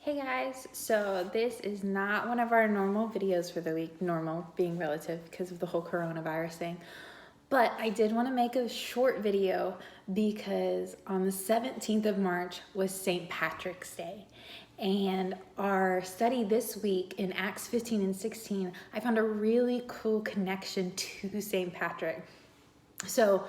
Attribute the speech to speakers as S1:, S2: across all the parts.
S1: Hey guys, so this is not one of our normal videos for the week, normal being relative because of the whole coronavirus thing, but I did want to make a short video because on the 17th of March was St. Patrick's Day. And our study this week in Acts 15 and 16, I found a really cool connection to St. Patrick. So,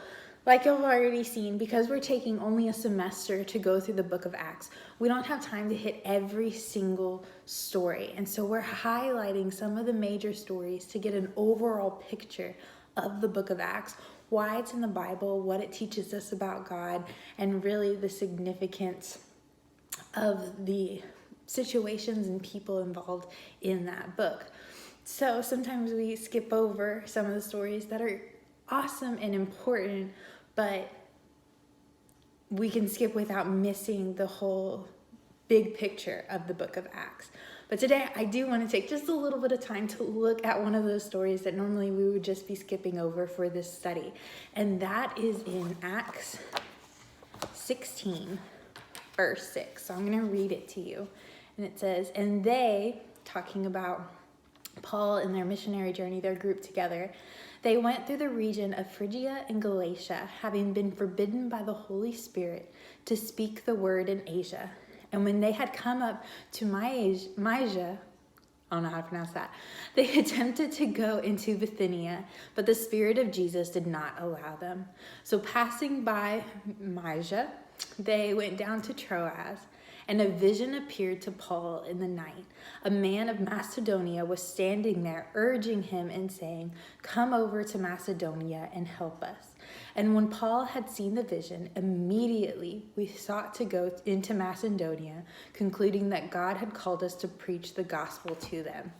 S1: like you've already seen, because we're taking only a semester to go through the book of Acts, we don't have time to hit every single story. And so we're highlighting some of the major stories to get an overall picture of the book of Acts, why it's in the Bible, what it teaches us about God, and really the significance of the situations and people involved in that book. So sometimes we skip over some of the stories that are awesome and important, but we can skip without missing the whole big picture of the book of Acts. But today I do want to take just a little bit of time to look at one of those stories that normally we would just be skipping over for this study. And that is in Acts 16, verse 6. So I'm going to read it to you. And it says, "And they," talking about Paul and their missionary journey, their group together, "they went through the region of Phrygia and Galatia, having been forbidden by the Holy Spirit to speak the word in Asia. And when they had come up to Mysia, I don't know how to pronounce that, they attempted to go into Bithynia, but the Spirit of Jesus did not allow them. So passing by Mysia, they went down to Troas, and a vision appeared to Paul in the night. A man of Macedonia was standing there, urging him and saying, 'Come over to Macedonia and help us.' And when Paul had seen the vision, immediately we sought to go into Macedonia, concluding that God had called us to preach the gospel to them."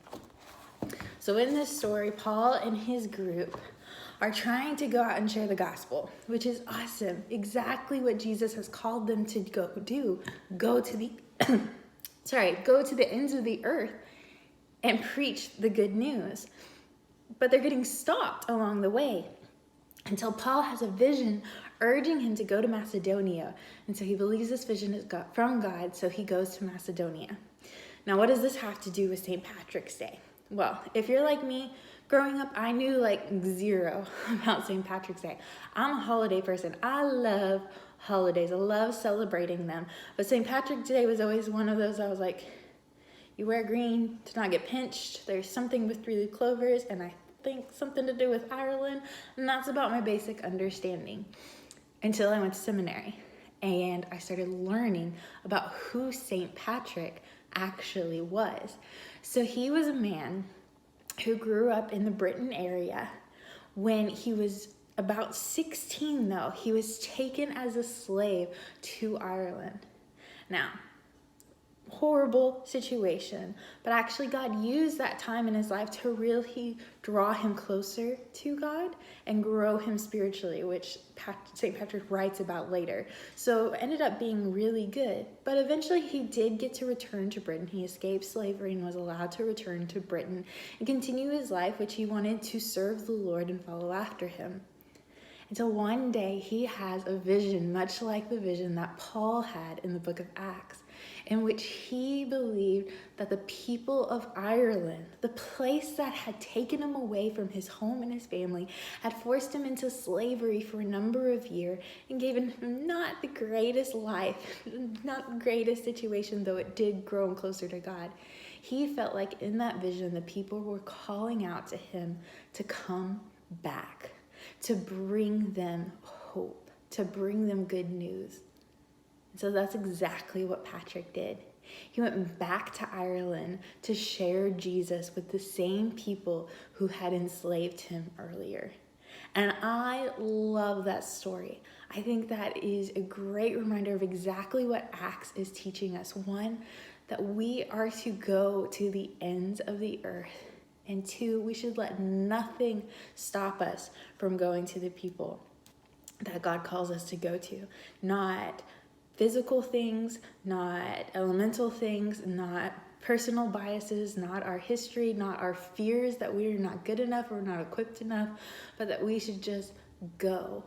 S1: So in this story, Paul and his group are trying to go out and share the gospel, which is awesome. Exactly what Jesus has called them to go do. Go to the go to the ends of the earth and preach the good news. But they're getting stopped along the way until Paul has a vision urging him to go to Macedonia. And so he believes this vision is from God, so he goes to Macedonia. Now, what does this have to do with St. Patrick's Day? Well, if you're like me, growing up, I knew like zero about St. Patrick's Day. I'm a holiday person. I love holidays. I love celebrating them. But St. Patrick's Day was always one of those I was like, you wear green to not get pinched. There's something with 3-leaf clovers, and I think something to do with Ireland. And that's about my basic understanding until I went to seminary. And I started learning about who St. Patrick actually was. So he was a man who grew up in the Britain area. When he was about 16, though, he was taken as a slave to Ireland. Now, horrible situation, but actually God used that time in his life to really draw him closer to God and grow him spiritually, which St. Patrick writes about later. So it ended up being really good, but eventually he did get to return to Britain. He escaped slavery and was allowed to return to Britain and continue his life, which he wanted to serve the Lord and follow after him. Until one day he has a vision, much like the vision that Paul had in the book of Acts, in which he believed that the people of Ireland, the place that had taken him away from his home and his family, had forced him into slavery for a number of years and gave him not the greatest life, not the greatest situation, though it did grow him closer to God. He felt like in that vision, the people were calling out to him to come back, to bring them hope, to bring them good news. So that's exactly what Patrick did. He went back to Ireland to share Jesus with the same people who had enslaved him earlier. And I love that story. I think that is a great reminder of exactly what Acts is teaching us. One, that we are to go to the ends of the earth. And two, we should let nothing stop us from going to the people that God calls us to go to. Not physical things, not elemental things, not personal biases, not our history, not our fears that we are not good enough or not equipped enough, but that we should just go.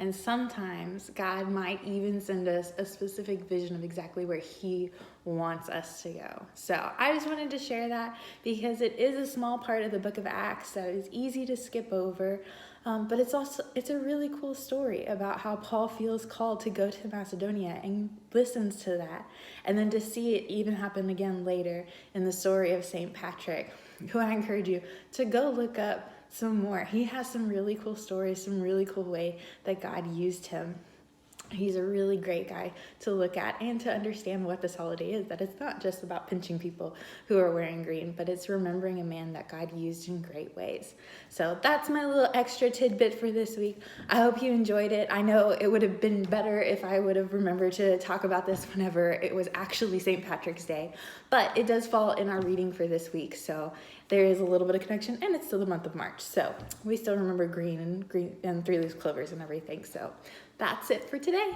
S1: And sometimes God might even send us a specific vision of exactly where He wants us to go. So I just wanted to share that because it is a small part of the book of Acts that is easy to skip over. But it's a really cool story about how Paul feels called to go to Macedonia and listens to that. And then to see it even happen again later in the story of St. Patrick, who I encourage you to go look up some more. He has some really cool stories, some really cool way that God used him. He's a really great guy to look at and to understand what this holiday is, that it's not just about pinching people who are wearing green, but it's remembering a man that God used in great ways. So that's my little extra tidbit for this week. I hope you enjoyed it. I know it would have been better if I would have remembered to talk about this whenever it was actually St. Patrick's Day, but it does fall in our reading for this week, so there is a little bit of connection, and it's still the month of March, so we still remember green and 3-leaf clovers and everything. So that's it for today.